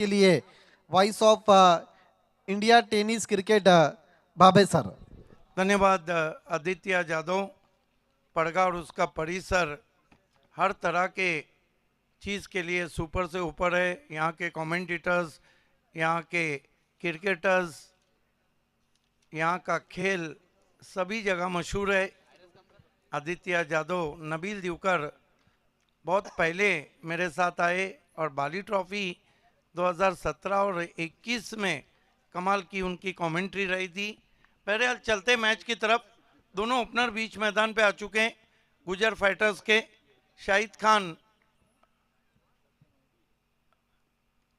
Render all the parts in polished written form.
के लिए voice of India tennis cricket बाबे सर। धन्यवाद आदित्य जादव। पड़गा और उसका परिसर हर तरह के चीज़ के लिए सुपर से ऊपर है। यहाँ के कमेंटेटर्स, यहाँ के क्रिकेटर्स, यहाँ का खेल सभी जगह मशहूर है। आदित्य जादव, नबील दिवकर बहुत पहले मेरे साथ आए और बाली ट्रॉफी 2017 और 21 में कमाल की उनकी कमेंट्री रही थी। पहले चलते मैच की तरफ। दोनों ओपनर बीच मैदान पे आ चुके हैं गुजर फाइटर्स के। शाहिद खान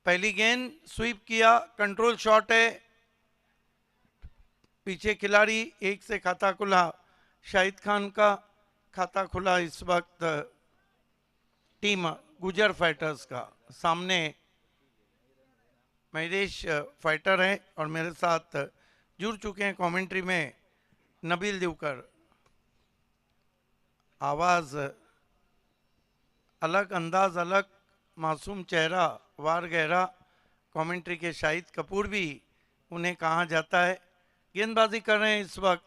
पहली गेंद स्वीप किया, कंट्रोल शॉट है, पीछे खिलाड़ी एक से खाता खुला। शाहिद खान का खाता खुला इस वक्त टीम गुजर फाइटर्स का। सामने महेश फाइटर हैं और मेरे साथ जुड़ चुके हैं कमेंट्री में नबील दिवकर। आवाज़ अलग, अंदाज अलग, मासूम चेहरा, वार गहरा। कमेंट्री के शाहिद कपूर भी उन्हें कहा जाता है। गेंदबाजी कर रहे हैं इस वक्त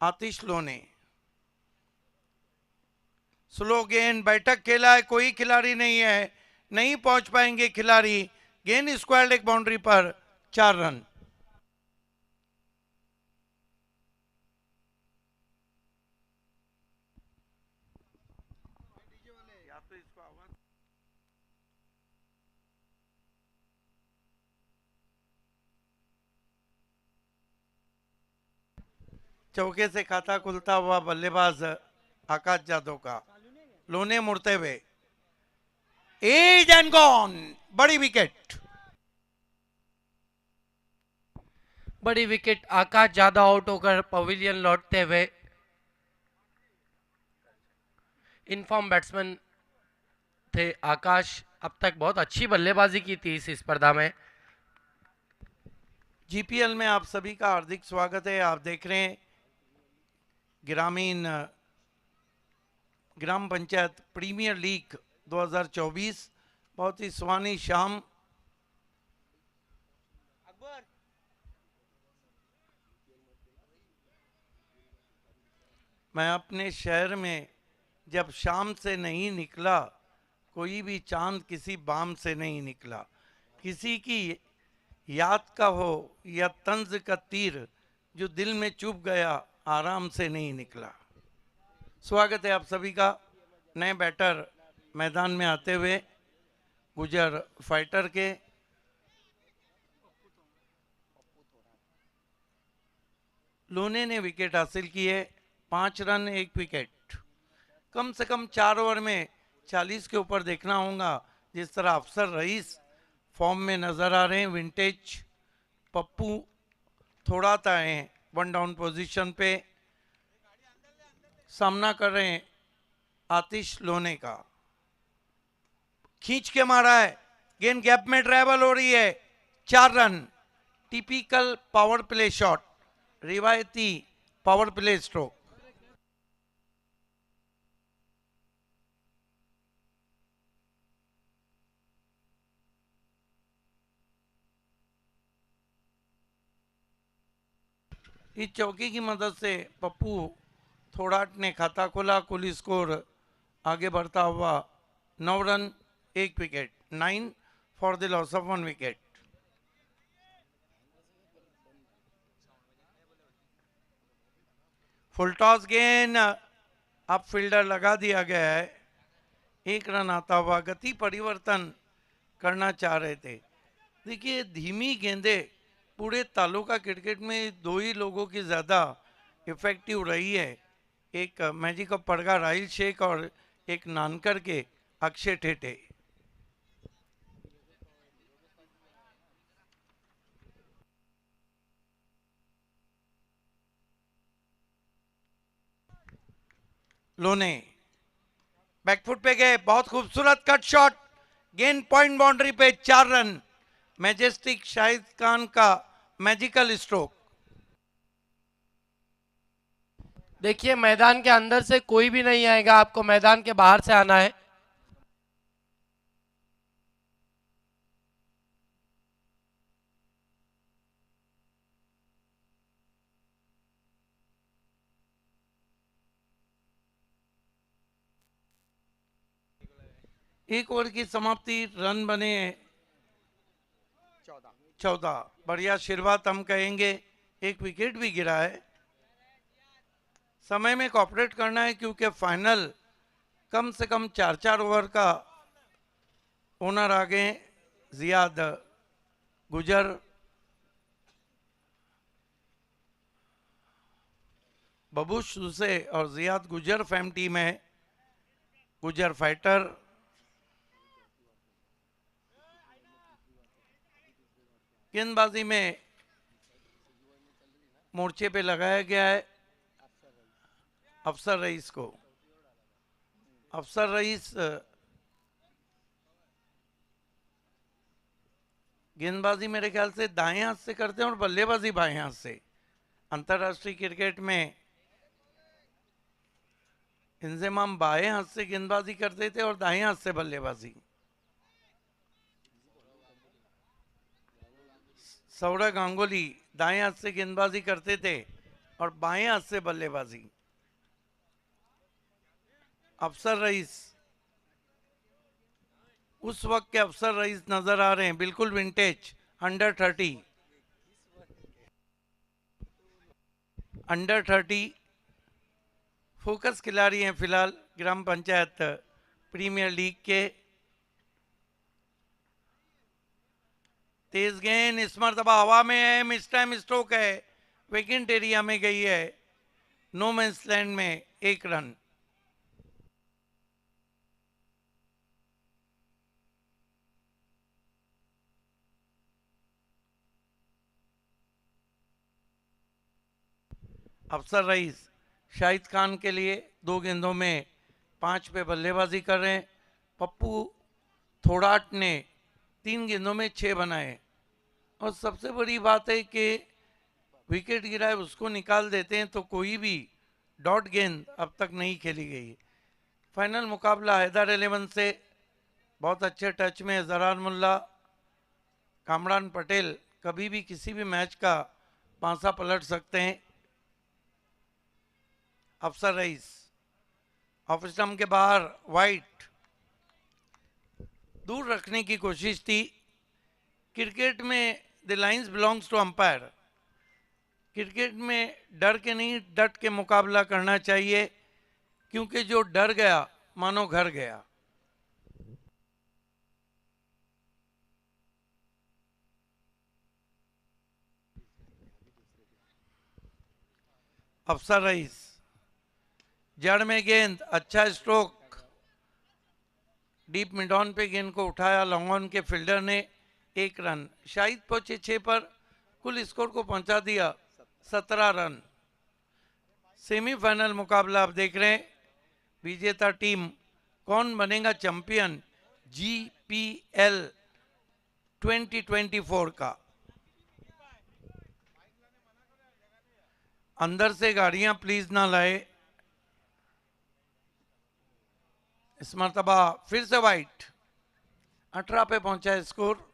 आतिश लोने। स्लो गेंद, बैठक खेला है, कोई खिलाड़ी नहीं है, नहीं पहुंच पाएंगे खिलाड़ी। गेंद स्क्वायर लेग बाउंड्री पर, 4 रन। चौके से खाता खुलता हुआ बल्लेबाज आकाश जादव का। लोने मुड़ते हुए, एज एंड गॉन, बड़ी विकेट। बड़ी विकेट, आकाश ज्यादा आउट होकर पवेलियन लौटते हुए। इनफॉर्म बैट्समैन थे आकाश, अब तक बहुत अच्छी बल्लेबाजी की थी इस स्पर्धा में। जीपीएल में आप सभी का हार्दिक स्वागत है। आप देख रहे हैं ग्राम पंचायत प्रीमियर लीग 2024। बहुत ही सुहानी शाम। मैं अपने शहर में जब शाम से नहीं निकला, कोई भी चांद किसी बाम से नहीं निकला। किसी की याद का हो या तंज का तीर, जो दिल में चुभ गया, आराम से नहीं निकला। स्वागत है आप सभी का। नए बैटर मैदान में आते हुए गुजर फाइटर के। लोने ने विकेट हासिल की है, 5 रन 1 विकेट। कम से कम 4 ओवर में 40 के ऊपर देखना होगा। जिस तरह अफसर रईस फॉर्म में नजर आ रहे हैं, विंटेज पप्पू थोड़ा सा है 1 डाउन पोजीशन पे, सामना कर रहे हैं आतिश लोने का। खींच के मारा है, गेंद गैप में ट्रैवल हो रही है, 4 run. Typical power play shot, रिवायती पावर प्ले स्ट्रोक। इस चौकी की मदद से पप्पू थोड़ाट ने खाता खोला। कुल स्कोर आगे बढ़ता हुआ 9 run 1 wicket, 9 for the loss of 1 wicket. Full toss गेंद, अब फील्डर लगा दिया गया है। 1 रन आता हुआ। गति परिवर्तन करना चाह रहे थे। देखिए, धीमी गेंदे पूरे तालुका क्रिकेट में 2 ही लोगों की ज़्यादा इफेक्टिव रही है। एक मैजिक ऑफ पड़गा राहिल शेख और एक नानकर के अक्षय ठेठे। लोने बैकफुट पे गए, बहुत खूबसूरत कट शॉट, गेंद पॉइंट बाउंड्री पे, 4 रन। मैजेस्टिक शाहिद खान का मैजिकल स्ट्रोक। देखिए, मैदान के अंदर से कोई भी नहीं आएगा, आपको मैदान के बाहर से आना है। एक ओवर की समाप्ति, रन बने 14। बढ़िया शुरुआत हम कहेंगे, एक विकेट भी गिरा है। समय में कॉपरेट करना है क्योंकि फाइनल कम से कम 4-4 ओवर का ओनर आ गए। जियाद गुजर, बबूश सुसे और जियाद गुजर फैम टीम है। गुजर फाइटर, गेंदबाजी में मोर्चे पे लगाया गया है अफसर रईस को। अफसर रईस गेंदबाजी मेरे ख्याल से दाएं हाथ से करते हैं और बल्लेबाजी बाएं हाथ से। अंतर्राष्ट्रीय क्रिकेट में इंजमाम बाएं हाथ से गेंदबाजी करते थे और दाएं हाथ से बल्लेबाजी। सौरव गांगुली दाएं हाथ से गेंदबाजी करते थे और बाएं हाथ से बल्लेबाजी। अफसर रईस, उस वक्त के अफसर रईस नजर आ रहे हैं, बिल्कुल विंटेज, अंडर 30 फोकस खिलाड़ी हैं फिलहाल ग्राम पंचायत प्रीमियर लीग के। तेज गेंद इस मरतबा हवा में है, मिस टाइम स्ट्रोक है, वेकेंट एरिया में गई है, नो मैंस लैंड में 1 रन। अफसर रईस शाहिद खान के लिए 2 गेंदों में 5 पे बल्लेबाजी कर रहे हैं। पप्पू थोड़ाट ने 3 गेंदों में 6 बनाए और सबसे बड़ी बात है कि विकेट गिरा है उसको निकाल देते हैं तो कोई भी डॉट गेंद अब तक नहीं खेली गई। फाइनल मुकाबला हैदर 11 से बहुत अच्छे टच में जरार मुल्ला, कामरान पटेल कभी भी किसी भी मैच का पांसा पलट सकते हैं। अफसर रईस ऑफ स्टंप के बाहर वाइट, दूर रखने की कोशिश थी। क्रिकेट में the lines belongs to umpire. Cricket में डर के नहीं डट के मुकाबला करना चाहिए क्योंकि जो डर गया मानो घर गया। अफसर रईस जड़ में गेंद, अच्छा स्ट्रोक, डीप मिड ऑन पे गेंद को उठाया लॉन्ग ऑन के फील्डर ने, 1 रन। शाहिद पहुंचे 6 पर, कुल स्कोर को पहुंचा दिया 17 रन। सेमीफाइनल मुकाबला आप देख रहे हैं, विजेता टीम कौन बनेगा चैंपियन GPL 2024 का। अंदर से गाड़ियां प्लीज ना लाए। इस मरतबा फिर से वाइट, 18 पे पहुंचा score.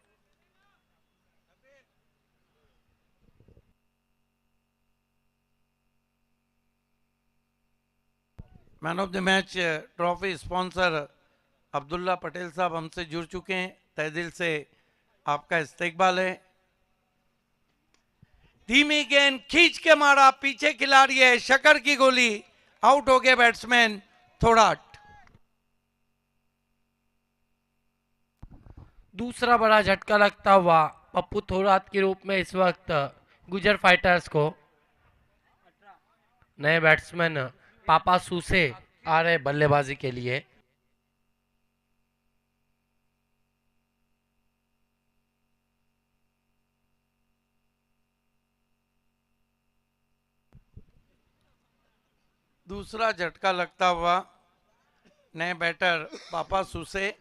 Man of the match trophy sponsor Abdullah Patel साहब हमसे जुड़ चुके हैं, तहे दिल से आपका इस्तेकबाल है। धीमी गेंद खींच के मारा, पीछे खिलाड़ी है, शकर की गोली, आउट हो गए बैट्समैन थोड़ाट। दूसरा बड़ा झटका लगता हुआ पप्पू थोरात के रूप में इस वक्त गुजर फाइटर्स को नए बैट्समैन पापा सूसे आ रहे बल्लेबाजी के लिए। दूसरा झटका लगता हुआ नए बैटर पापा सूसे।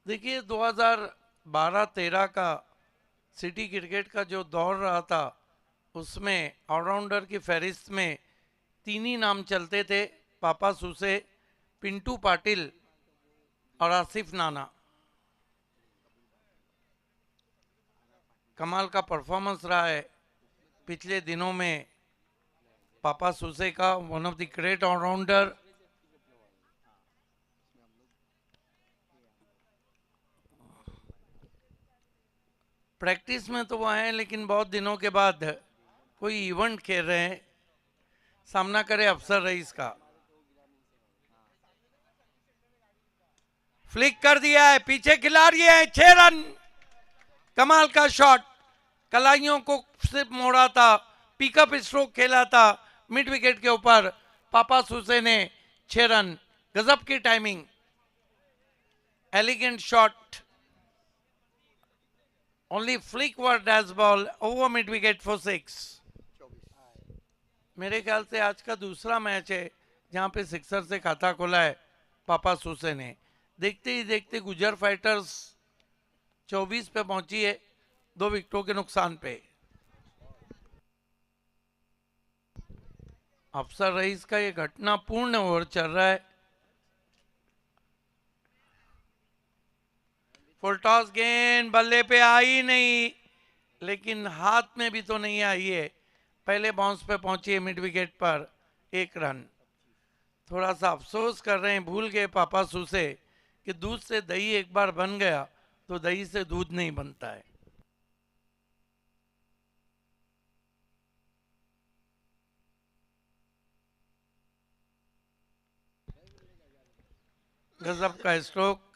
देखिए 2012-13 का सिटी क्रिकेट का जो दौर रहा था उसमें ऑलराउंडर की फहरिस्त में 3 ही नाम चलते थे, पापा सूसे, पिंटू पाटिल और आसिफ नाना। कमाल का परफॉर्मेंस रहा है पिछले दिनों में पापा सूसे का, one of the great allrounder. Practice में तो वो हैं, लेकिन बहुत दिनों के बाद कोई इवेंट खेल रहे हैं। सामना करे अफसर रईस का। फ्लिक कर दिया है, पीछे खिलाड़ी है, 6 रन। कमाल का शॉट, कलाइयों को सिर्फ मोड़ा था, पिकअप स्ट्रोक खेला था मिड विकेट के ऊपर। पापा सुसे ने 6 रन, गजब की timing, elegant shot. Only flick were dash ball over mid wicket for 6। मेरे ख्याल से आज का दूसरा मैच है जहां पे सिक्सर से खाता खोला है पापा सुसे ने। देखते ही देखते गुजर फाइटर्स 24 पे पहुंची है, 2 विकेटों के नुकसान पे। अफसर रईस का ये घटनापूर्ण ओवर चल रहा है। फुल टॉस गेंद बल्ले पे आई नहीं, लेकिन हाथ में भी तो नहीं आई है। पहले बाउंस पे पहुंची है मिड विकेट पर, 1 रन। थोड़ा सा अफसोस कर रहे हैं, भूल गए पापा सुसे कि दूध से दही एक बार बन गया तो दही से दूध नहीं बनता है। गजब का स्ट्रोक।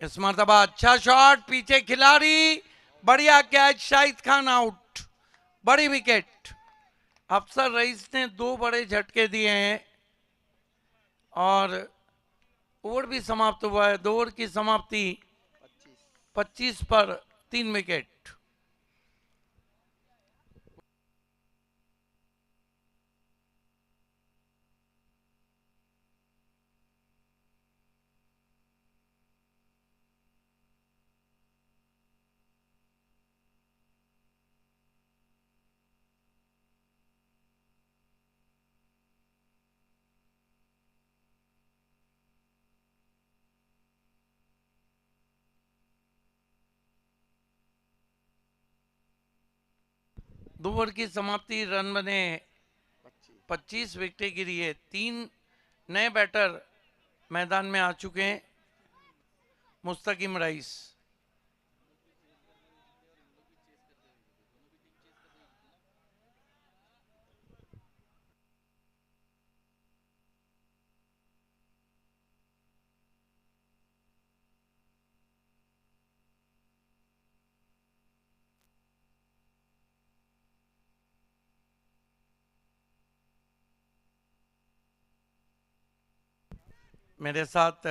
इस मरतबा अच्छा शॉट, पीछे खिलाड़ी, बढ़िया कैच, शाहिद खान आउट, बड़ी विकेट। अफसर रईस ने 2 बड़े झटके दिए हैं और ओवर भी समाप्त हुआ है। 2 ओवर की समाप्ति 25 पर 3 विकेट। दो ओवर की समाप्ति, रन बने 25 विकेटें गिरी है। 3 नए बैटर मैदान में आ चुके हैं। मुस्तकिम रईस, मेरे साथ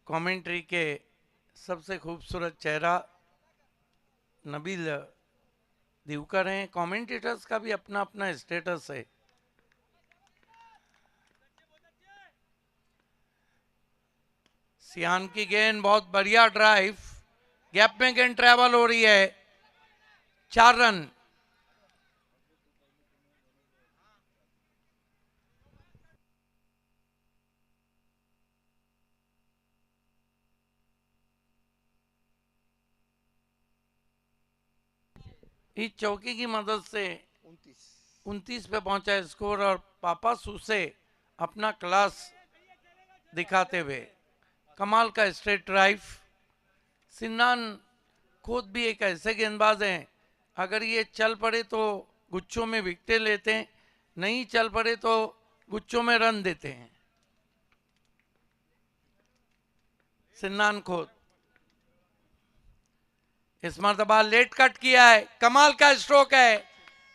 कमेंट्री के सबसे खूबसूरत चेहरा नबील दिवकर हैं। कमेंटेटर्स का भी अपना अपना स्टेटस है। सियान की गेंद, बहुत बढ़िया ड्राइव, गैप में गेंद ट्रैवल हो रही है, 4 रन। इस चौकी की मदद से 29 पे पहुंचा है स्कोर और पापा सुसे अपना क्लास दिखाते हुए। कमाल का स्ट्रेट ड्राइव। सिन्नान खुद भी एक ऐसे गेंदबाज हैं, अगर ये चल पड़े तो गुच्छों में विकेटें लेते हैं, नहीं चल पड़े तो गुच्छों में रन देते हैं। सिन्नान खुद इस मरतबा लेट कट किया है, कमाल का स्ट्रोक है,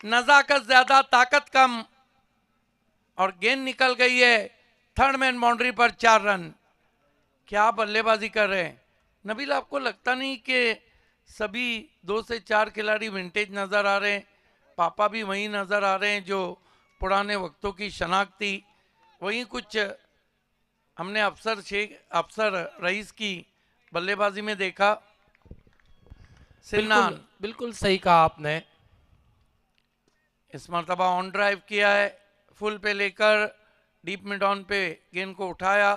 नजाकत ज्यादा ताकत कम, और गेंद निकल गई है थर्ड मैन बाउंड्री पर। 4 रन। क्या बल्लेबाजी कर रहे हैं नबील। आपको लगता नहीं कि सभी 2 से 4 खिलाड़ी विंटेज नजर आ रहे हैं? पापा भी वही नजर आ रहे हैं जो पुराने वक्तों की शनाख्त थी। वहीं कुछ हमने अफसर रईस की बल्लेबाजी में देखा। सिन्नान, बिल्कुल सही कहा आपने। इस मरतबा ऑन ड्राइव किया है, फुल पे लेकर डीप मिड ऑन पे गेंद को उठाया,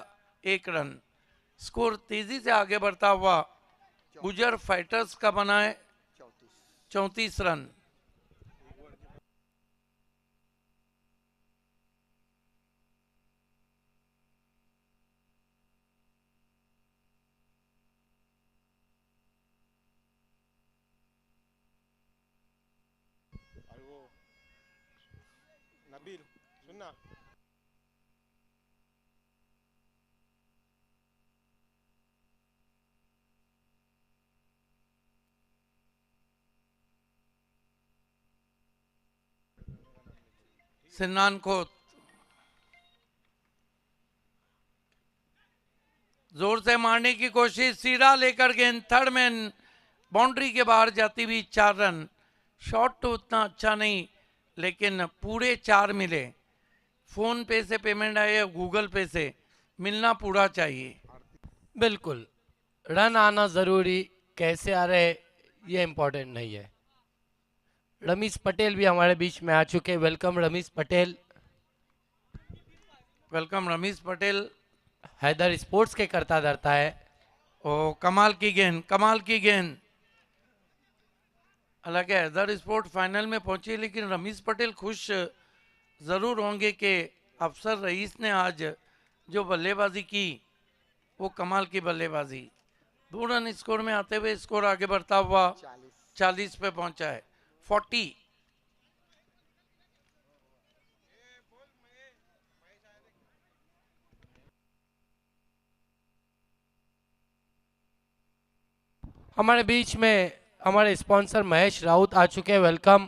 1 रन। स्कोर तेजी से आगे बढ़ता हुआ गुजर फाइटर्स का बना है 34 रन। नबील सुनना। सिन्नान खोत जोर से मारने की कोशिश, सीधा लेकर गेंद, थर्ड मैन, बाउंड्री के बाहर जाती हुई 4 रन। शॉट तो उतना अच्छा नहीं, लेकिन पूरे 4 मिले। फोन पे से पेमेंट आए या गूगल पे से, मिलना पूरा चाहिए। बिल्कुल, रन आना ज़रूरी, कैसे आ रहे ये इम्पोर्टेंट नहीं है। रमीश पटेल भी हमारे बीच में आ चुके हैं। Welcome Ramish Patel. Welcome Ramish Patel. Haidar sports के करता धरता है। ओ कमाल की गेंद, कमाल की गेंद। हालांकि हैदर स्पोर्ट फाइनल में पहुंची, लेकिन रमीश पटेल खुश जरूर होंगे कि अफसर रईस ने आज जो बल्लेबाजी की वो कमाल की बल्लेबाजी। 2 रन स्कोर में आते हुए स्कोर आगे बढ़ता हुआ 40 पे पहुंचा है। 40। हमारे बीच में हमारे स्पॉन्सर महेश राउत आ चुके हैं। वेलकम।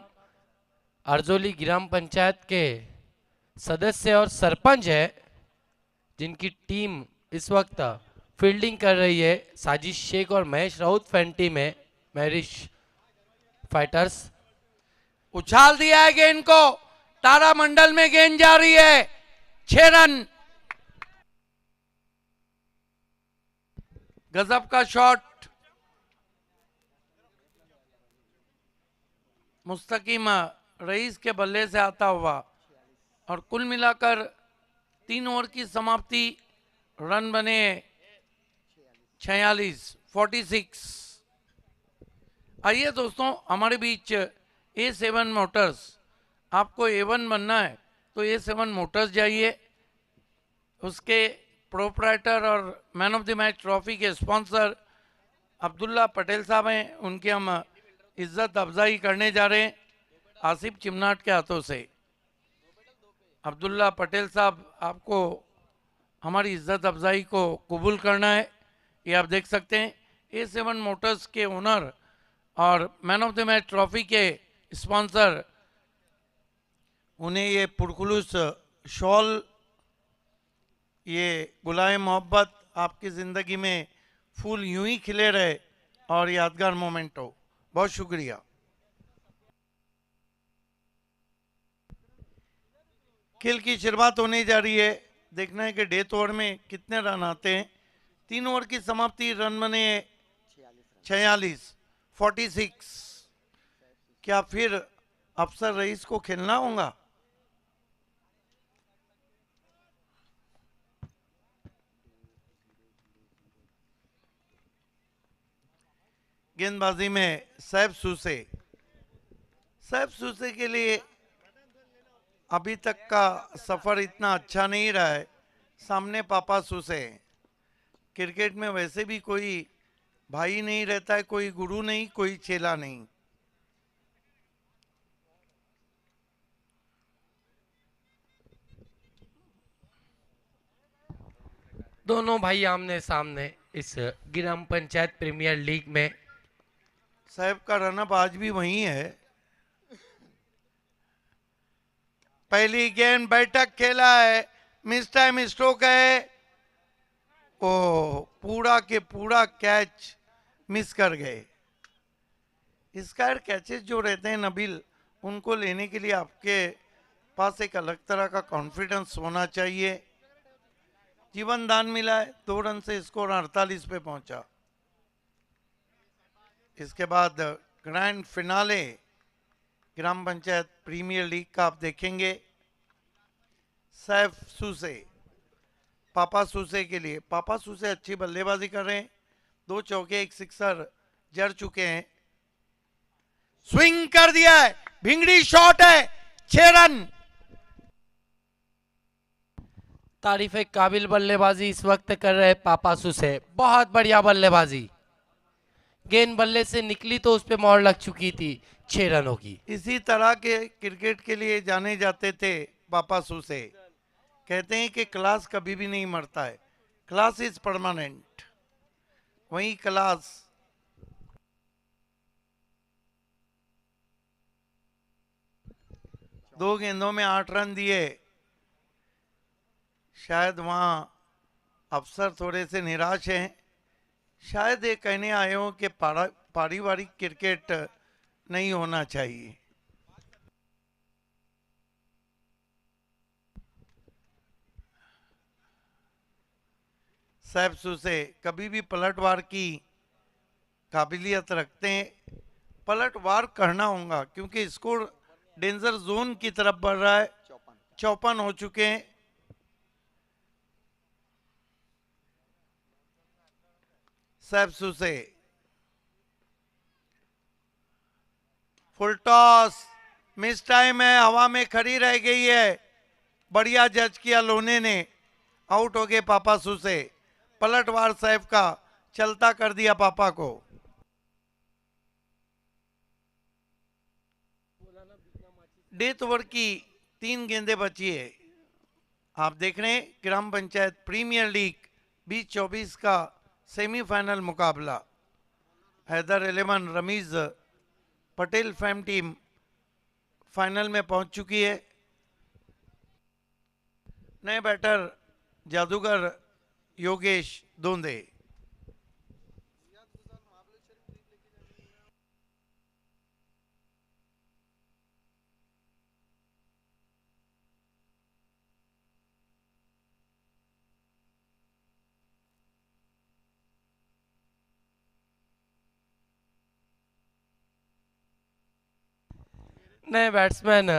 अर्जोली ग्राम पंचायत के सदस्य और सरपंच है, जिनकी टीम इस वक्त फील्डिंग कर रही है। साजिश शेख और महेश राउत फैन टीम है मैरिश फाइटर्स। उछाल दिया है गेंद को, तारामंडल में गेंद जा रही है। 6 रन। गजब का शॉट। मुस्तकीम रईस के बल्ले से आता हुआ, और कुल मिलाकर 3 ओवर की समाप्ति, रन बने 46। आइए दोस्तों, हमारे बीच A7 मोटर्स। आपको A1 बनना है तो A7 मोटर्स जाइए। उसके प्रोप्राइटर और man of the match trophy के स्पॉन्सर अब्दुल्ला पटेल साहब हैं। उनकी हम इज्जत अफजाई करने जा रहे हैं आसिफ चिमनाट के हाथों से। अब्दुल्ला पटेल साहब, आपको हमारी इज्जत अफजाई को कबूल करना है। ये आप देख सकते हैं A7 मोटर्स के ओनर और man of the match trophy के स्पॉन्सर, उन्हें ये पुरखुलूस शॉल, ये गुलाए मोहब्बत, आपकी ज़िंदगी में फूल यूं ही खिले रहे और यादगार मोमेंट हो। बहुत शुक्रिया। खेल की शुरुआत होने जा रही है। देखना है कि डेथ ओवर में कितने रन आते हैं। 3 ओवर की समाप्ति, रन बने 46। क्या फिर अफसर रईस को खेलना होगा? गेंदबाजी में सैफ सूसे के लिए अभी तक का सफर इतना अच्छा नहीं रहा है। सामने पापा सूसे। क्रिकेट में वैसे भी कोई भाई नहीं रहता है, कोई गुरु नहीं, कोई चेला नहीं। दोनों भाई आमने सामने इस ग्राम पंचायत प्रीमियर लीग में। साहब का रनअप आज भी वही है। पहली गेंद बैठक खेला है, मिस टाइम स्ट्रोक है। ओ पूरा के पूरा कैच मिस कर गए। स्क्वायर कैचेस जो रहते हैं नबील, उनको लेने के लिए आपके पास एक अलग तरह का कॉन्फिडेंस होना चाहिए। जीवन दान मिला है, 2 रन से स्कोर 48 पे पहुंचा। इसके बाद ग्रैंड फिनाले ग्राम पंचायत प्रीमियर लीग का आप देखेंगे। सैफ सूसे, पापा सूसे के लिए। पापा सूसे अच्छी बल्लेबाजी कर रहे हैं, 2 चौके 1 सिक्सर जर चुके हैं। स्विंग कर दिया है, भिंगड़ी शॉट है, 6 रन। तारीफ काबिल बल्लेबाजी इस वक्त कर रहे पापासु से, बहुत बढ़िया बल्लेबाजी। गेंद बल्ले से निकली तो उस पे मोहर लग चुकी थी 6 रनों की। इसी तरह के क्रिकेट के लिए जाने जाते थे पापासु से। कहते हैं कि क्लास कभी भी नहीं मरता है, क्लास इज परमानेंट। वही क्लास दो गेंदों में 8 रन दिए। शायद वहां अफसर थोड़े से निराश हैं। शायद ये कहने आए हो कि पारिवारिक क्रिकेट नहीं होना चाहिए। सैफ सुसे कभी भी पलटवार की काबिलियत रखते हैं। पलटवार करना होगा क्योंकि स्कोर डेंजर जोन की तरफ बढ़ रहा है। 54 हो चुके हैं। सैफ सुसे फुल टॉस, मिस टाइम है, हवा में खड़ी रह गई है। बढ़िया जज किया लोने ने, आउट हो गए पापासु से। पलटवार सैफ का चलता कर दिया पापा को। डेथ ओवर की 3 गेंदें बची है। आप देख रहे हैं ग्राम पंचायत प्रीमियर लीग 2024 का सेमीफाइनल मुकाबला। Haidar 11 Ramiz Patel fan team final में पहुंच चुकी है। नए बैटर जादूगर योगेश दोंदे। नए बैट्समैन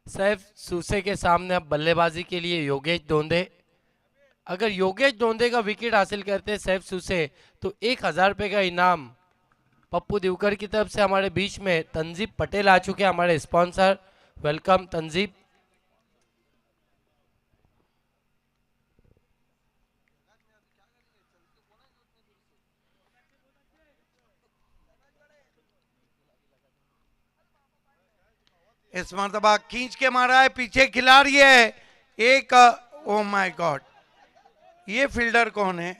सैफ सूसे के सामने अब बल्लेबाजी के लिए योगेश दोंदे। अगर योगेश दोंदे का विकेट हासिल करते हैं सैफ सूसे तो 1000 रुपये का इनाम पप्पू दिवकर की तरफ से हमारे बीच में तंजीब पटेल आ चुके हैं, हमारे स्पॉन्सर। वेलकम तंजीब। इस मरतबा खींच के मारा है, पीछे खिलाड़ी है एक। ओ माय गॉड, ये फील्डर कौन है?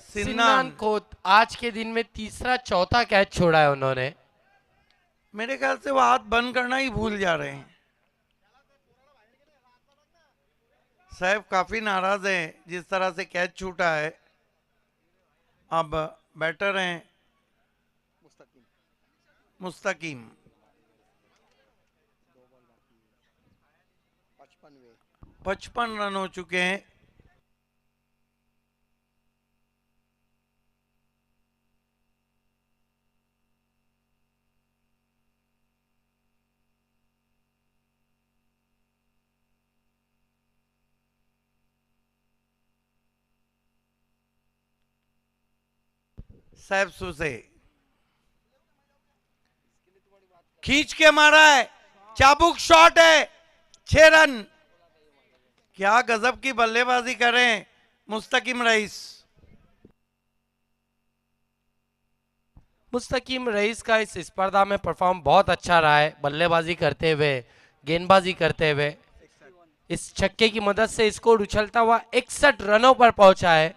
सिन्नान खोत आज के दिन में तीसरा चौथा कैच छोड़ा है उन्होंने। मेरे ख्याल से वो हाथ बंद करना ही भूल जा रहे हैं। साहब काफी नाराज हैं जिस तरह से कैच छूटा है। अब बैटर हैं मुस्तकीम। 55 रन हो चुके हैं। सैफ सुसे खींच के मारा है, चाबुक शॉट है, 6 रन। क्या गजब की बल्लेबाजी कर रहे हैं मुस्तकीम रईस। मुस्तकीम रईस का इस स्पर्धा में परफॉर्म बहुत अच्छा रहा है, बल्लेबाजी करते हुए, गेंदबाजी करते हुए। इस छक्के की मदद से स्कोर उछलता हुआ 61 रनों पर पहुंचा है।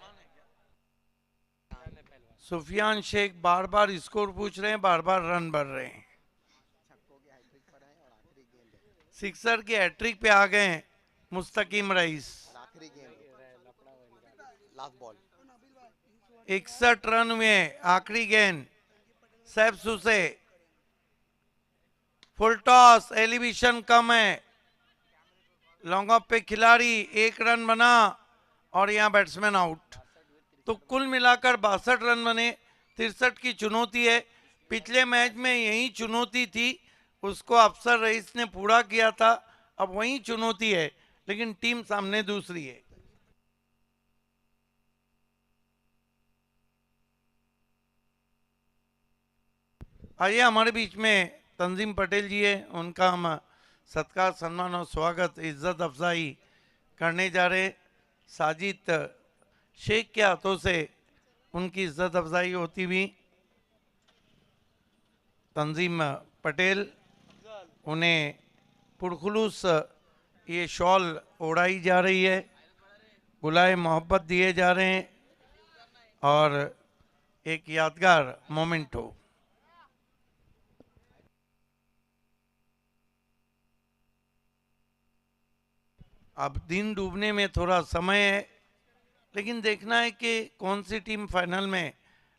सुफियान शेख बार बार स्कोर पूछ रहे हैं, बार बार रन बढ़ रहे हैं। सिक्सर की हैट्रिक पे आ गए हैं मुस्तकीम रईस। 61 रन में आखिरी गेंद। सैफ सुसे फुल टॉस, एलिवेशन कम है, लॉन्ग ऑफ पे खिलाड़ी, 1 रन बना और यहाँ बैट्समैन आउट। तो कुल मिलाकर 62 रन बने। 63 की चुनौती है। पिछले मैच में यही चुनौती थी, उसको अफसर रईस ने पूरा किया था। अब वही चुनौती है लेकिन टीम सामने दूसरी है। आइए हमारे बीच में तंजीम पटेल जी है, उनका हम सत्कार सम्मान और स्वागत इज्जत अफजाई करने जा रहे। साजिद शेख के हाथों से उनकी इज्जत अफजाई होती हुई तंजीम पटेल उन्हें पुरखुलूस ये शॉल ओढ़ाई जा रही है, गुलाए मोहब्बत दिए जा रहे हैं और एक यादगार मोमेंट हो। अब दिन डूबने में थोड़ा समय है, लेकिन देखना है कि कौन सी टीम फाइनल में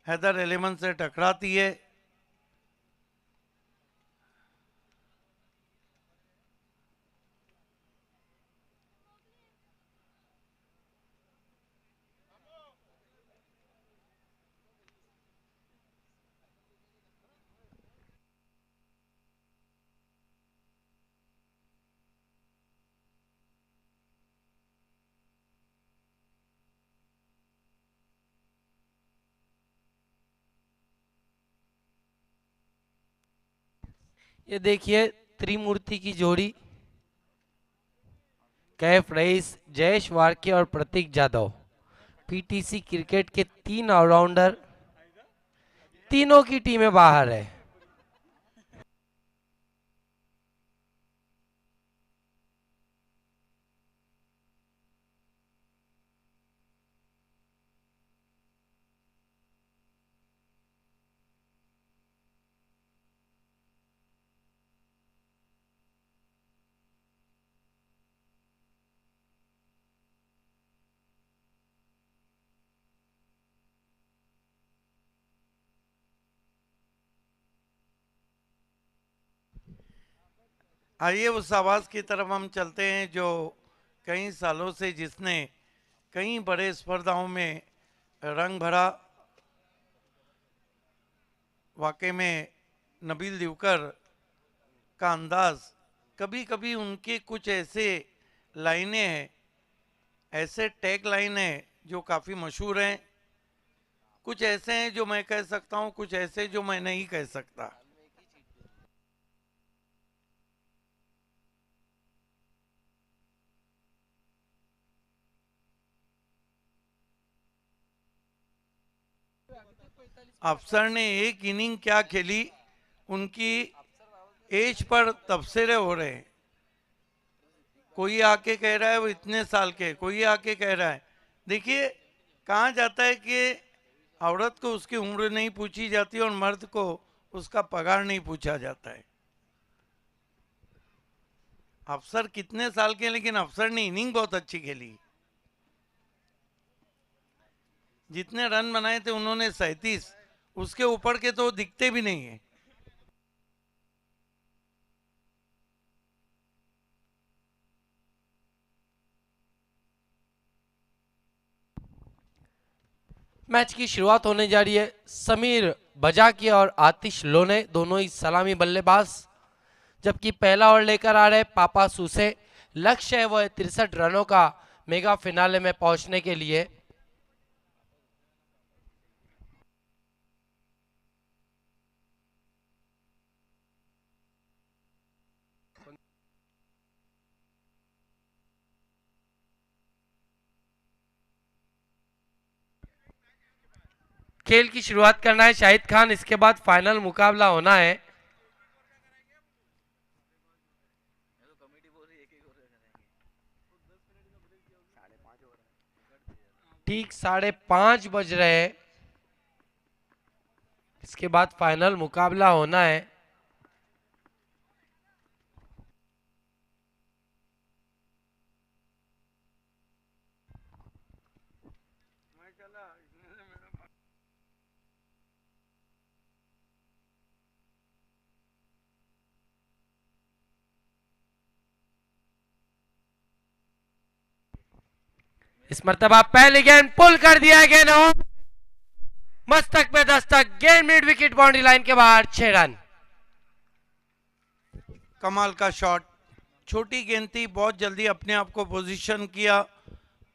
हैदर 11 से टकराती है। ये देखिए त्रिमूर्ति की जोड़ी, कैफ रईस, जयेश वार्के और प्रतीक जाधव, पीटीसी क्रिकेट के 3 ऑलराउंडर, तीनों की टीमें बाहर है। आइए उस आवाज़ की तरफ हम चलते हैं जो कई सालों से जिसने कई बड़े स्पर्धाओं में रंग भरा। वाकई में नबील दिवकर का अंदाज, कभी कभी उनके कुछ ऐसे लाइनें हैं, ऐसे टैग लाइन हैं जो काफ़ी मशहूर हैं। कुछ ऐसे हैं जो मैं कह सकता हूँ, कुछ ऐसे जो मैं नहीं कह सकता। अफसर ने एक इनिंग क्या खेली, उनकी एज पर तबसरे हो रहे हैं। कोई आके कह रहा है वो इतने साल के, कोई आके कह रहा है। देखिए कहा जाता है कि औरत को उसकी उम्र नहीं पूछी जाती और मर्द को उसका पगार नहीं पूछा जाता है। अफसर कितने साल के, लेकिन अफसर ने इनिंग बहुत अच्छी खेली। जितने रन बनाए थे उन्होंने 37, उसके ऊपर के तो दिखते भी नहीं है। मैच की शुरुआत होने जा रही है। समीर बजाकी और आतिश लोने दोनों ही सलामी बल्लेबाज, जबकि पहला ओवर लेकर आ रहे पापा सूसे। लक्ष्य है वो 63 रनों का मेगा फिनाले में पहुंचने के लिए। खेल की शुरुआत करना है शाहिद खान, इसके बाद फाइनल मुकाबला होना है। ठीक 5:30 बज रहे हैं, इसके बाद फाइनल मुकाबला होना है। इस मर्तबा पहले गेंद पुल कर दिया, गेंद मस्तक पे दस्तक, गेंद मिड विकेट बाउंड्री लाइन के बाहर, 6 रन। कमाल का शॉट, छोटी गेंद थी, बहुत जल्दी अपने आप को पोजीशन किया।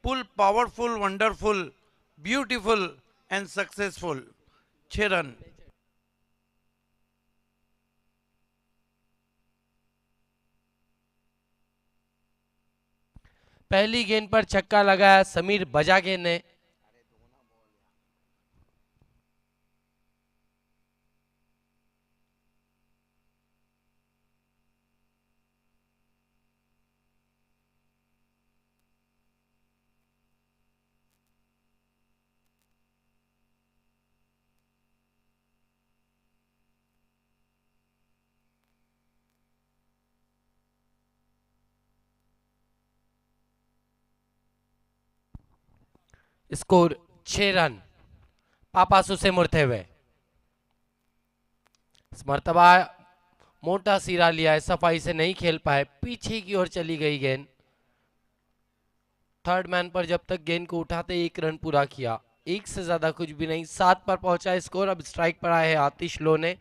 Pull powerful, wonderful, beautiful and successful, 6 run. पहली गेंद पर छक्का लगाया समीर बजागे ने। स्कोर 6 रन पापासु से मुड़ते हुए। इस मर्तबा मोटा सिरा लिया है, सफाई से नहीं खेल पाए, पीछे की ओर चली गई गेंद। थर्ड मैन पर जब तक गेंद को उठाते 1 रन पूरा किया, एक से ज्यादा कुछ भी नहीं। 7 पर पहुंचा स्कोर। अब स्ट्राइक पर आए हैं आतिश लो ने।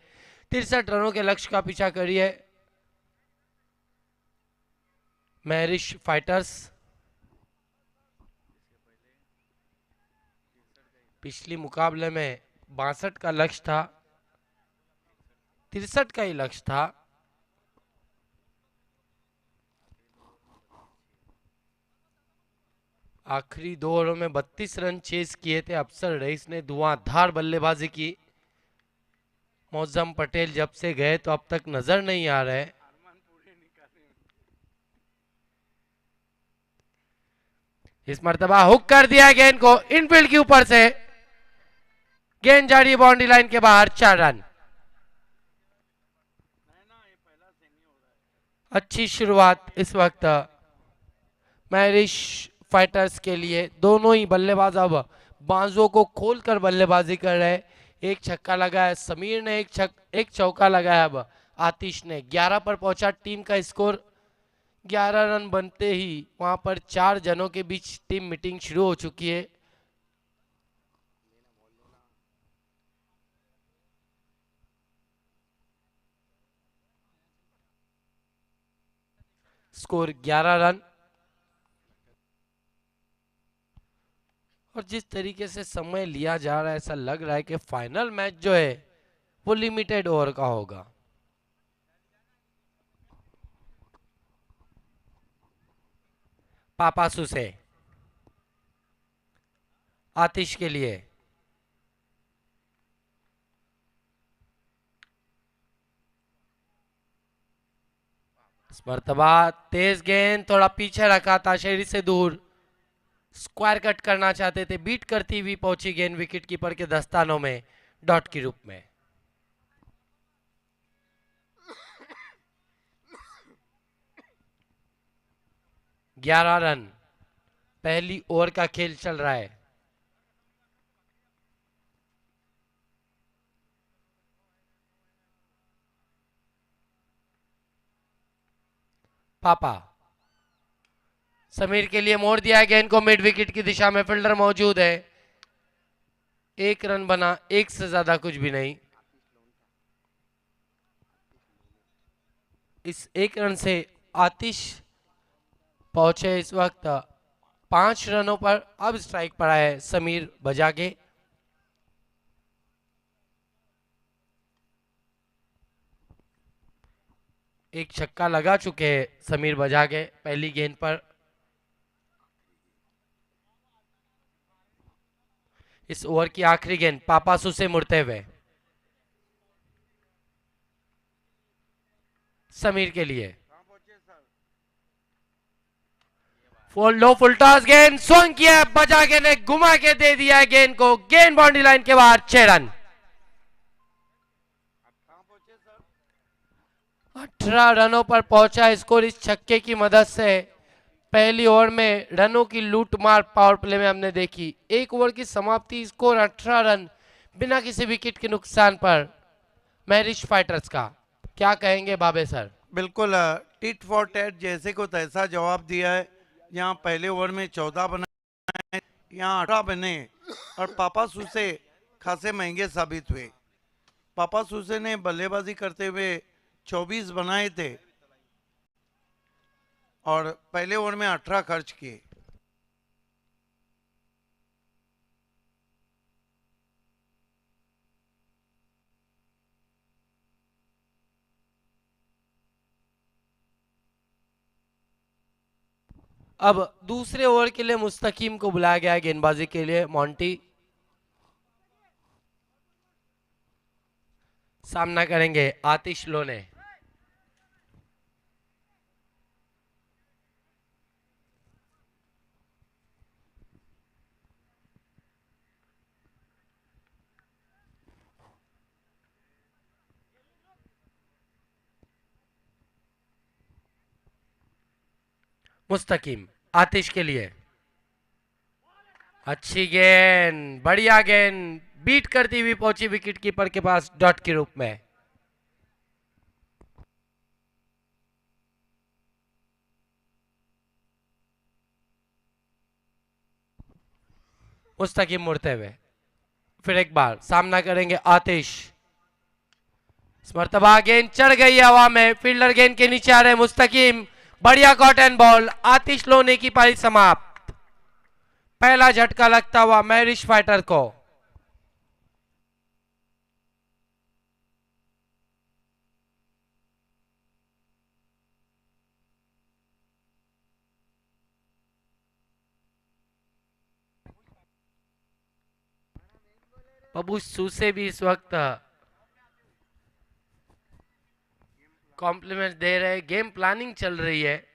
63 रनों के लक्ष्य का पीछा करिए महरिश फाइटर्स। पिछली मुकाबले में 62 का लक्ष्य था, 63 का ही लक्ष्य था। आखिरी 2 ओवरों में 32 रन चेस किए थे अफसर रईस ने। धुआंधार बल्लेबाजी की। मौजम पटेल जब से गए तो अब तक नजर नहीं आ रहे। इस मर्तबा हुक कर दिया गेंद को इनफील्ड के ऊपर से। गेंद जा रही है बाउंड्री लाइन के बाहर। 4 रन। अच्छी शुरुआत इस वक्त मैरिश फाइटर्स के लिए। दोनों ही बल्लेबाज अब बाजों को खोलकर बल्लेबाजी कर रहे। एक छक्का लगाया समीर ने, एक चौका लगाया अब आतिश ने। 11 पर पहुंचा टीम का स्कोर। 11 रन बनते ही वहां पर 4 जनों के बीच टीम मीटिंग शुरू हो चुकी है। Score 11 run. और जिस तरीके से समय लिया जा रहा है ऐसा लग रहा है कि फाइनल मैच जो है वो लिमिटेड ओवर का होगा। पापासु से आतिश के लिए। इस मर्तबा तेज गेंद, थोड़ा पीछे रखा था, शरीर से दूर। स्क्वायर कट करना चाहते थे, बीट करती हुई पहुंची गेंद विकेट कीपर के दस्तानों में डॉट के रूप में। ग्यारह रन पहली ओवर का खेल चल रहा है। पापा समीर के लिए मोड़ दिया गेंद को मिड विकेट की दिशा में। फील्डर मौजूद है। 1 रन बना, एक से ज्यादा कुछ भी नहीं। इस 1 रन से आतिश पहुंचे इस वक्त 5 रनों पर। अब स्ट्राइक पर आए समीर बजागे। एक छक्का लगा चुके हैं समीर बजागे पहली गेंद पर। इस ओवर की आखिरी गेंद पापासु से मुड़ते हुए समीर के लिए। लो फुल टॉस, गेंद स्वंग किया, बजागे ने घुमा के दे दिया गेंद को। गेंद बाउंड्री लाइन के बाहर। 6 रन। 18 रनों पर पहुंचा स्कोर इस छक्के की मदद से। पहली ओवर में रनों की लूट मार पावर प्ले में हमने देखी। 1 ओवर की समाप्ति, स्कोर 18 रन बिना किसी विकेट के नुकसान पर मैरिश फाइटर्स का। क्या कहेंगे बाबे सर? बिल्कुल टिट फॉर टैट जैसे को तैसा जवाब दिया है। यहाँ पहले ओवर में 14 बनाए, यहाँ 18 बने और पापा सूसे खासे महंगे साबित हुए। पापा सूसे ने बल्लेबाजी करते हुए 24 बनाए थे और पहले ओवर में 18 खर्च किए। अब दूसरे ओवर के लिए मुस्तकीम को बुलाया गया है गेंदबाजी के लिए। मोंटी सामना करेंगे आतिश लोने। मुस्तकीम आतिश के लिए, अच्छी गेंद, बढ़िया गेंद, बीट करती हुई पहुंची विकेट कीपर के पास डॉट के रूप में। मुस्तकीम मुड़ते हुए फिर एक बार सामना करेंगे आतिश। इस मर्तबा गेंद चढ़ गई हवा में, फील्डर गेंद के नीचे आ रहे मुस्तकीम, बढ़िया कॉटन बॉल, आतिश लोने की पारी समाप्त। पहला झटका लगता हुआ मैरिश फाइटर को। बबू सूसे भी इस वक्त कॉम्प्लीमेंट दे रहे, गेम प्लानिंग चल रही है।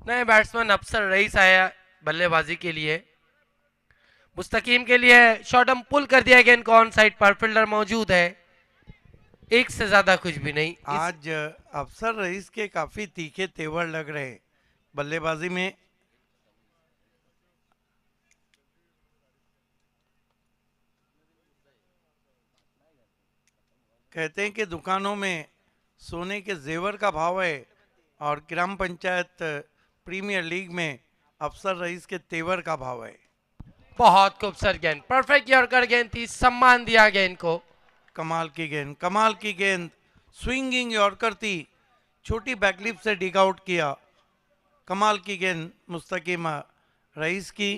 नए बैट्समैन अफसर रईस आया बल्लेबाजी के लिए। मुस्तकीम के लिए शॉर्टम पुल कर दिया गेंद को ऑन साइड पर, फील्डर मौजूद है, एक से ज्यादा कुछ भी नहीं। आज अफसर रईस के काफी तीखे तेवर लग रहे हैं बल्लेबाजी में। कहते हैं कि दुकानों में सोने के जेवर का भाव है और ग्राम पंचायत प्रीमियर लीग में अफसर रईस के तेवर का भाव है। बहुत खूबसूरत गेंद, परफेक्ट यॉर्कर गेंद थी, सम्मान दिया गेंद को। कमाल की गेंद, कमाल की गेंद, स्विंगिंग यॉर्कर थी, छोटी बैकलिप से डिग आउट किया। कमाल की गेंद मुस्तकीम रईस की।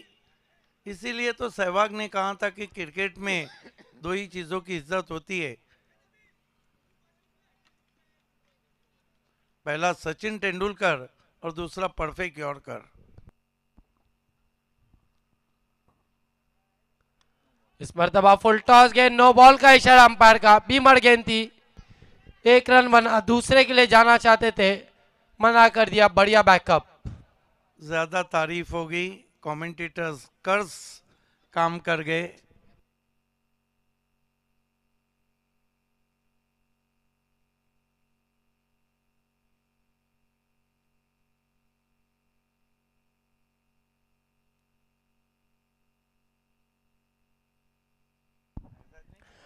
इसीलिए तो सहवाग ने कहा था कि क्रिकेट में दो ही चीजों की इज्जत होती है, पहला सचिन तेंदुलकर और दूसरा परफेक्ट यॉर्कर। इस मर्तबा फुल टॉस गेंद, नो बॉल का इशारा अंपायर का, बीमर गेंद थी, एक रन बना, दूसरे के लिए जाना चाहते थे, मना कर दिया, बढ़िया बैकअप। ज्यादा तारीफ होगी, कमेंटेटर्स कर्ज काम कर गए।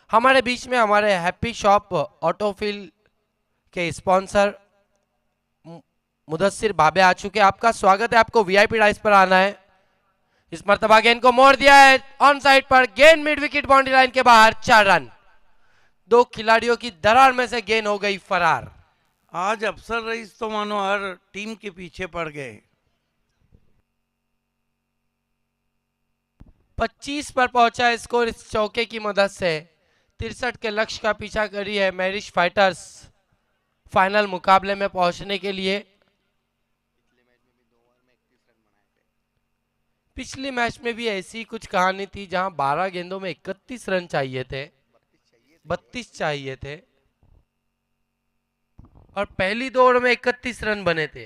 हमारे बीच में हमारे हैप्पी शॉप ऑटोफिल के स्पॉन्सर मुदस्सिर भाबे आ चुके हैं। आपका स्वागत है, आपको वीआईपी राइस पर आना है। इस मर्तबा गेंद को मोड़ दिया है ऑन साइड पर, गेंद मिड विकेट बाउंड्री लाइन के बाहर, 4 रन। दो खिलाड़ियों की दरार में से गेंद हो गई फरार। आज अफसर रईस तो मानो हर टीम के पीछे पड़ गए। 25 पर पहुंचा स्कोर इस चौके की मदद से। 63 के लक्ष्य का पीछा करी है मैरिश फाइटर्स फाइनल मुकाबले में पहुंचने के लिए। पिछले मैच में भी ऐसी कुछ कहानी थी जहां 12 गेंदों में 31 रन चाहिए थे, 32 चाहिए थे और पहली 2 ओवर में 31 रन बने थे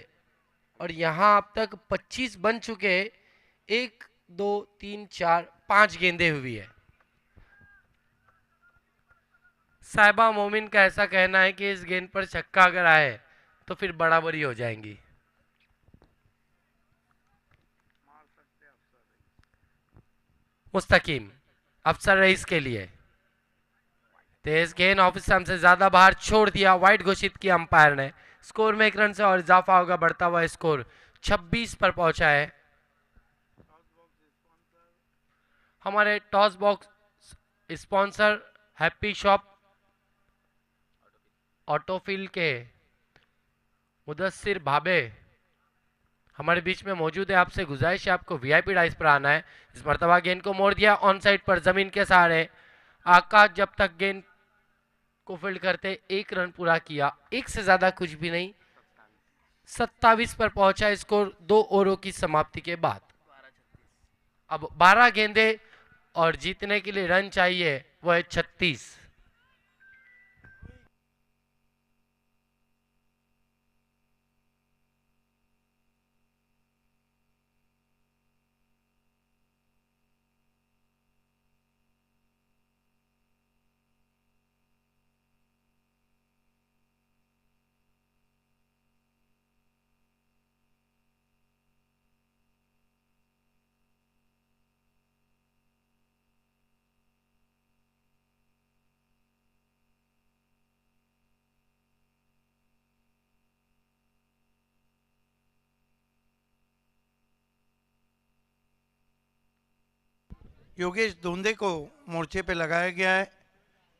और यहां अब तक 25 बन चुके। 1 2 3 4 5 गेंदें हुई है। साहिबा मोमिन का ऐसा कहना है कि इस गेंद पर छक्का अगर आए तो फिर बराबरी हो जाएंगी। मुस्तकीम अफसर रईस के लिए तेज गेंद ऑफ स्टंप से ज्यादा बाहर छोड़ दिया, वाइड घोषित किया अंपायर ने। स्कोर में 1 रन से और इजाफा होगा, बढ़ता हुआ स्कोर 26 पर पहुंचा है। हमारे toss box sponsor happy shop autofill के मुदस्सिर भाबे हमारे बीच में मौजूद है। आपसे गुजारिश है आपको वीआईपी डाइस पर आना है। इस मर्तबा गेंद को मोड़ दिया ऑन साइड पर, जमीन के सहारे आकाश जब तक गेंद को फील्ड करते 1 रन पूरा किया, 1 से ज्यादा कुछ भी नहीं। 27 पर पहुंचा स्कोर 2 ओवरों की समाप्ति के बाद। अब 12 गेंदे और जीतने के लिए रन चाहिए, वो है 36। योगेश धोंदे को मोर्चे पे लगाया गया है।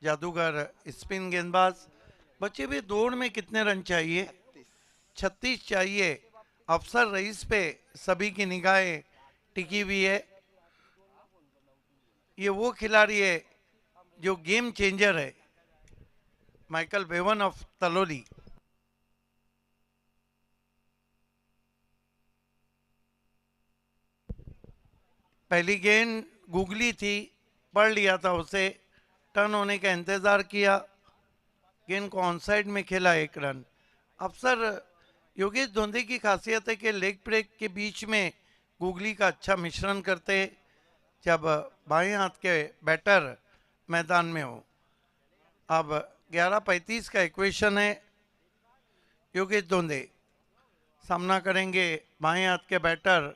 जादूगर स्पिन गेंदबाज। बच्चे भी दौड़ में कितने रन चाहिए? 36 चाहिए। अफसर रईस पे सभी की निगाहें टिकी हुई है। ये वो खिलाड़ी है जो गेम चेंजर है, माइकल बेवन ऑफ तलोली। पहली गेंद गूगली थी, पढ़ लिया था उसे, टर्न होने का इंतजार किया, गेंद को ऑन साइड में खेला, 1 रन। अफसर योगेश धोंदे की खासियत है कि लेग ब्रेक के बीच में गूगली का अच्छा मिश्रण करते जब बाएं हाथ के बैटर मैदान में हो। अब 11:35 का इक्वेशन है। योगेश धोंदे सामना करेंगे बाएं हाथ के बैटर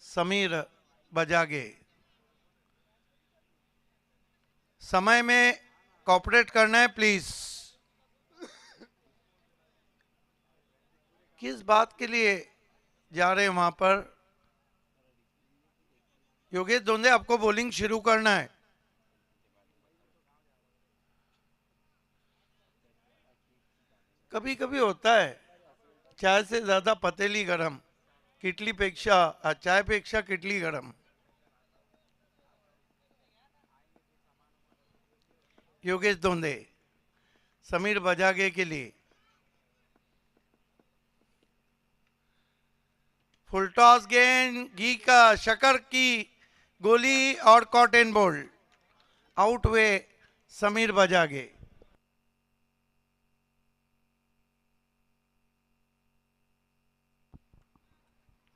समीर बजागे। समय में कोऑपरेट करना है प्लीज। किस बात के लिए जा रहे हैं वहां पर? योगेश धोंदे आपको बॉलिंग शुरू करना है। कभी कभी होता है चाय से ज्यादा पतीली गरम, किटली पेक्षा चाय पेक्षा किटली गरम। योगेश धोंदे समीर बजागे के लिए फुल टॉस गेंद, घी का शक्कर की गोली और कॉटन बोल्ड। आउट हुए समीर बजागे।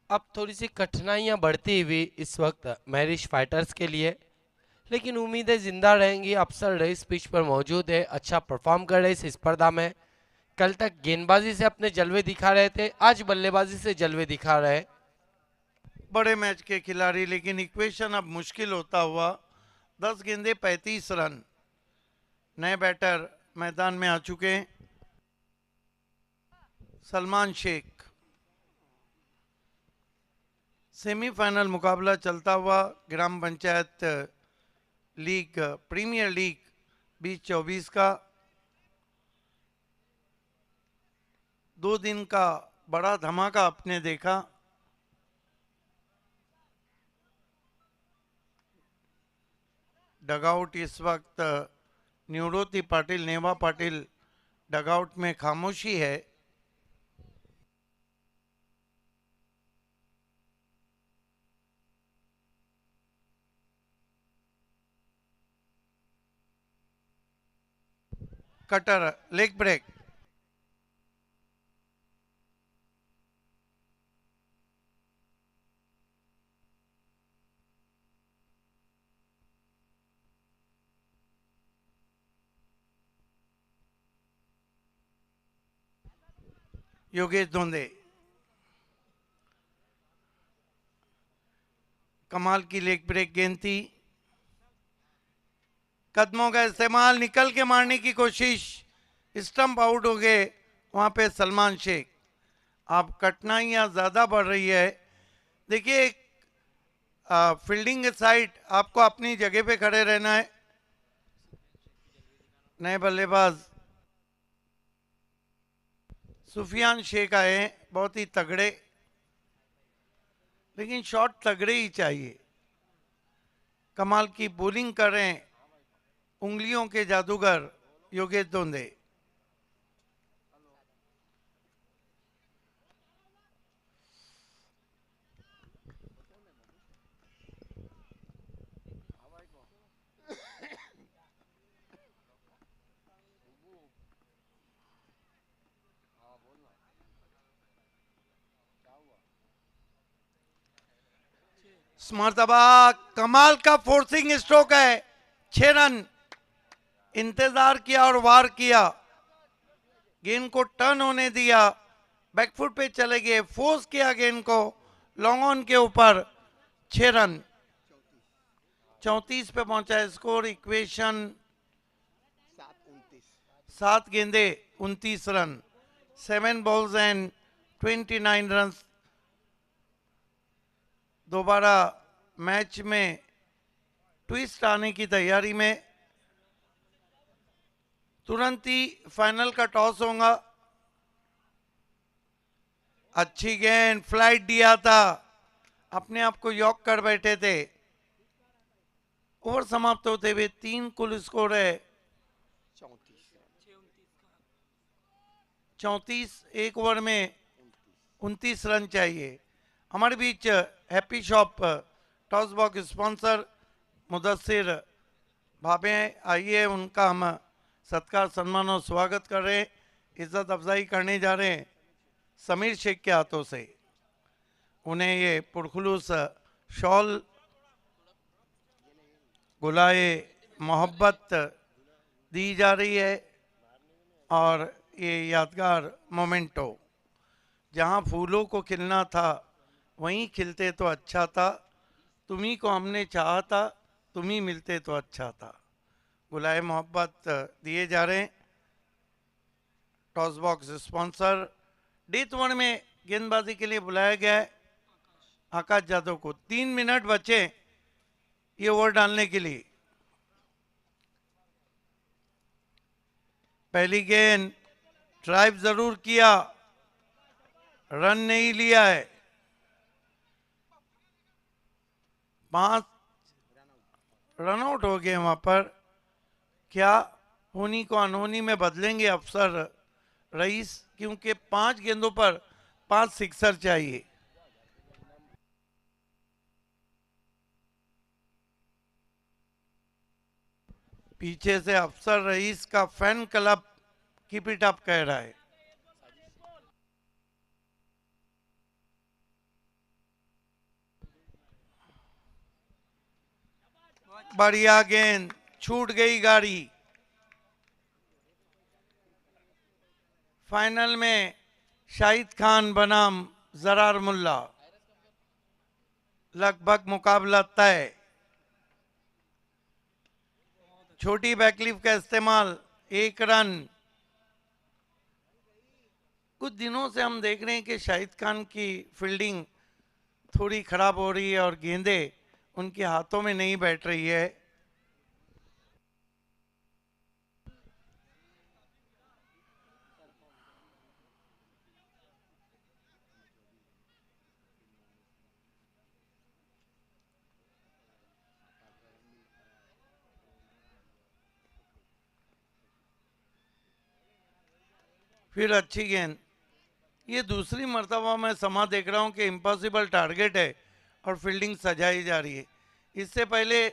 अब थोड़ी सी कठिनाइयां बढ़ती हुई इस वक्त मैरिश फाइटर्स के लिए, लेकिन उम्मीदें जिंदा रहेंगी। अफसर रईस पिच पर मौजूद है, अच्छा परफॉर्म कर रहे इस स्पर्धा में। कल तक गेंदबाजी से अपने जलवे दिखा रहे थे, आज बल्लेबाजी से जलवे दिखा रहे। बड़े मैच के खिलाड़ी, लेकिन इक्वेशन अब मुश्किल होता हुआ। 10 गेंदे 35 रन। नए बैटर मैदान में आ चुके हैं। सलमान शेख। सेमीफाइनल मुकाबला चलता हुआ ग्राम पंचायत लीग, प्रीमियर लीग 2024 का 2 दिन का बड़ा धमाका आपने देखा। डगआउट इस वक्त निवृत्ति पाटिल, नेवा पाटिल डगआउट में खामोशी है। Cutter, leg break. Yogesh Dhonde, कमाल की लेग ब्रेक गेंद थी। कदमों का इस्तेमाल, निकल के मारने की कोशिश, स्टंप आउट हो गए वहां पे सलमान शेख। अब कठिनाइयां ज्यादा बढ़ रही है। देखिए फील्डिंग के साइड आपको अपनी जगह पे खड़े रहना है। नए बल्लेबाज सुफियान शेख आए हैं, बहुत ही तगड़े, लेकिन शॉट तगड़े ही चाहिए। कमाल की बॉलिंग कर रहे हैं उंगलियों के जादूगर योगेश धोंदे। स्मर्तबा, कमाल का फोर्सिंग स्ट्रोक है, 6 रन। इंतजार किया और वार किया, गेंद को टर्न होने दिया, बैकफुट पे चले गए, फोर्स किया गेंद को लॉन्ग ऑन के ऊपर, 6 रन। 34 पे पहुंचा स्कोर। इक्वेशन 7 गेंदे 29 रन, 7 बॉल्स एंड 29 रन। दोबारा मैच में ट्विस्ट आने की तैयारी में। तुरंत ही फाइनल का टॉस होगा। अच्छी गेंद, फ्लाइट दिया था, अपने आप को यॉक कर बैठे थे। ओवर समाप्त होते हुए 3 कुल स्कोर है 34। एक ओवर में 29 रन चाहिए। हमारे बीच happy shop toss box sponsor Mudassir Bhabhe आइए, उनका हम सत्कार सम्मान और स्वागत कर रहे हैं। इज्जत अफजाई करने जा रहे हैं समीर शेख के हाथों से। उन्हें ये पुरखुलूस शॉल गुलाए मोहब्बत दी जा रही है और ये यादगार मोमेंटो। जहाँ फूलों को खिलना था वहीं खिलते तो अच्छा था, तुम्ही को हमने चाहा था, तुम ही मिलते तो अच्छा था। गुलाए मोहब्बत दिए जा रहे हैं। Toss box sponsor. Death over में गेंदबाजी के लिए बुलाया गया है आकाश यादव को। 3 मिनट बचे ये ओवर डालने के लिए। पहली गेंद ड्राइव जरूर किया, रन नहीं लिया है। 5 रन आउट हो गए वहां पर। क्या होनी को अनहोनी में बदलेंगे अफसर रईस, क्योंकि 5 गेंदों पर 5 सिक्सर चाहिए। पीछे से अफसर रईस का fan club keep it up कह रहा है। बढ़िया गेंद, छूट गई गाड़ी। फाइनल में शाहिद खान बनाम जरार मुल्ला, लगभग मुकाबला तय। छोटी बैकलिफ का इस्तेमाल, 1 रन। कुछ दिनों से हम देख रहे हैं कि शाहिद खान की फील्डिंग थोड़ी खराब हो रही है और गेंदें उनके हाथों में नहीं बैठ रही है। फिर अच्छी गेंद। ये दूसरी मर्तबा मैं समा देख रहा हूं कि इम्पॉसिबल टारगेट है और फील्डिंग सजाई जा रही है। इससे पहले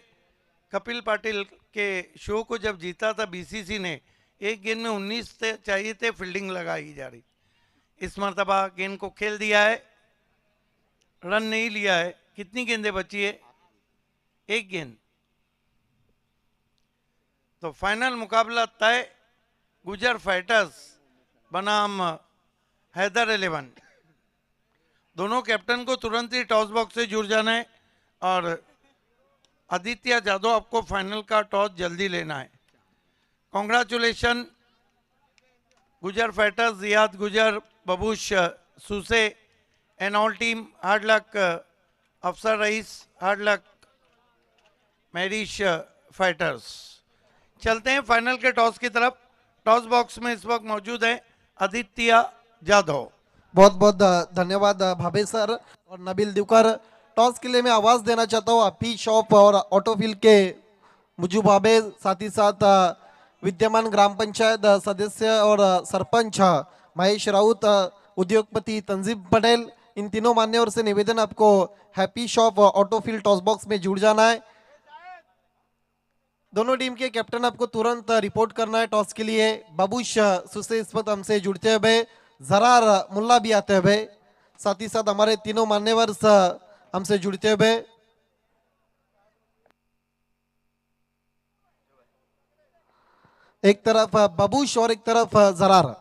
कपिल पाटिल के शो को जब जीता था बीसीसी ने, एक गेंद में 19 चाहिए थे, फील्डिंग लगाई जा रही। इस मर्तबा गेंद को खेल दिया है, रन नहीं लिया है। कितनी गेंदें बची है? एक गेंद। तो फाइनल मुकाबला तय, गुजर फाइटर्स बनाम हैदर 11। दोनों कैप्टन को तुरंत ही टॉस बॉक्स से जुड़ जाना है और आदित्य जादव आपको फाइनल का टॉस जल्दी लेना है। कॉन्ग्रेचुलेशन गुजर फाइटर्स, जियाद गुजर, बबूश सूसे and all team. Hard luck Afsar Rais, hard luck मैरिश फाइटर्स। चलते हैं फाइनल के टॉस की तरफ। टॉस बॉक्स में इस वक्त मौजूद है आदित्य जादव। बहुत बहुत धन्यवाद भाभे सर और नबील दिवकर। टॉस के लिए मैं आवाज देना चाहता हूँ अपी शॉप और ऑटोफिल के मुजू भाभे, साथ ही साथ विद्यमान ग्राम पंचायत सदस्य और सरपंच महेश राउत, उद्योगपति तंजीम पटेल, इन तीनों मान्यवर से निवेदन आपको happy shop autofill toss box में जुड़ जाना है। दोनों टीम के कैप्टन आपको तुरंत रिपोर्ट करना है टॉस के लिए। बाबूश सुसे इस वक्त हमसे जुड़ते हुए, जरार मुल्ला भी आते हुए, साथ ही साथ हमारे तीनों मान्यवर हमसे जुड़ते हुए। एक तरफ बाबूश और एक तरफ जरार।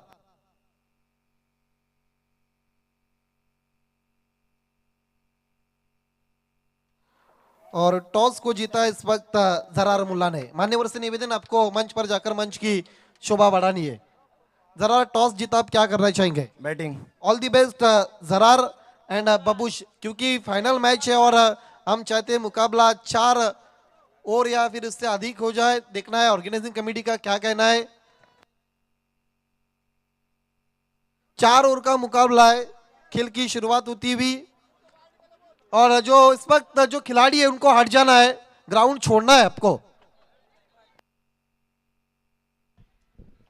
और टॉस को जीता इस वक्त जरार मुल्ला ने। मान्यवर से निवेदन आपको मंच पर जाकर मंच की शोभा बढ़ानी है। जरार टॉस जीता, आप क्या करना चाहेंगे? Batting. All the best Zarar and बबूश, क्योंकि फाइनल मैच है और हम चाहते हैं मुकाबला 4 और या फिर इससे अधिक हो जाए। देखना है ऑर्गेनाइजिंग कमेटी का क्या कहना है। 4 ओवर का मुकाबला है, खेल की शुरुआत होती हुई, और जो इस वक्त जो खिलाड़ी है उनको हट जाना है, ग्राउंड छोड़ना है आपको।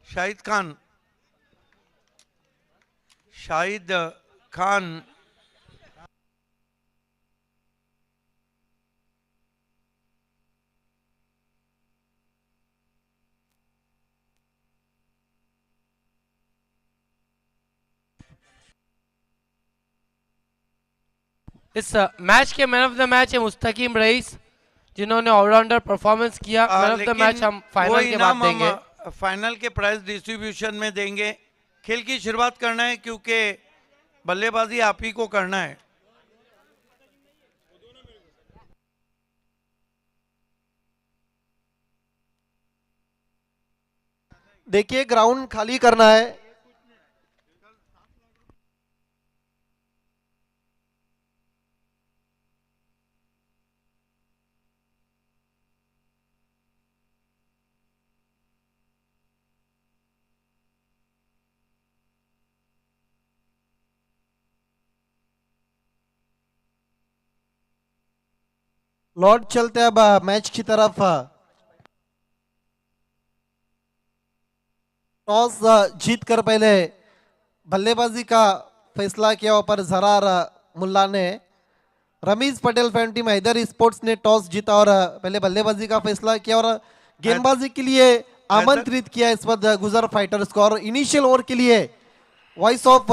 शाहिद खान, शाहिद खान इस मैच के मैन ऑफ द मैच है मुस्तकीम रईस, जिन्होंने ऑलराउंडर परफॉर्मेंस किया। मैन ऑफ द लेकिन मैच हम वो फाइनल के बाद इनाम हम देंगे। फाइनल के प्राइज डिस्ट्रीब्यूशन में देंगे। खेल की शुरुआत करना है क्योंकि बल्लेबाजी आप ही को करना है। देखिए ग्राउंड खाली करना है। लॉर्ड चलते हैं अब मैच की तरफ। टॉस जीत कर पहले बल्लेबाजी का फैसला किया पर जरार मुल्ला ने। Ramiz Patel fan team Haidar sports ने टॉस जीता और पहले बल्लेबाजी का फैसला किया और गेंदबाजी के लिए आमंत्रित किया इस वक्त गुजर फाइटर्स को। और इनिशियल ओवर के लिए voice of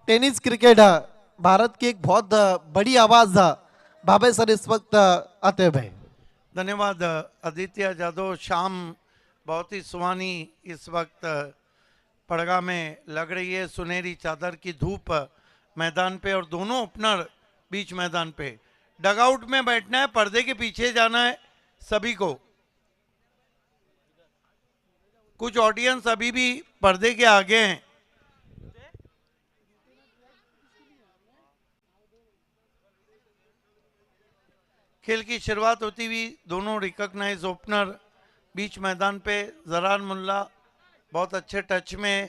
tennis cricket Bharat की एक बहुत बड़ी आवाज बाबे सर इस वक्त आते हुए। धन्यवाद आदित्य जादव। शाम बहुत ही सुहानी इस वक्त पड़गा में लग रही है। सुनहरी चादर की धूप मैदान पे और दोनों ओपनर बीच मैदान पे। डगआउट में बैठना है, पर्दे के पीछे जाना है सभी को। कुछ ऑडियंस अभी भी पर्दे के आगे हैं। खेल की शुरुआत होती हुई दोनों रिकॉग्नाइज ओपनर बीच मैदान पे। जरार मुल्ला बहुत अच्छे टच में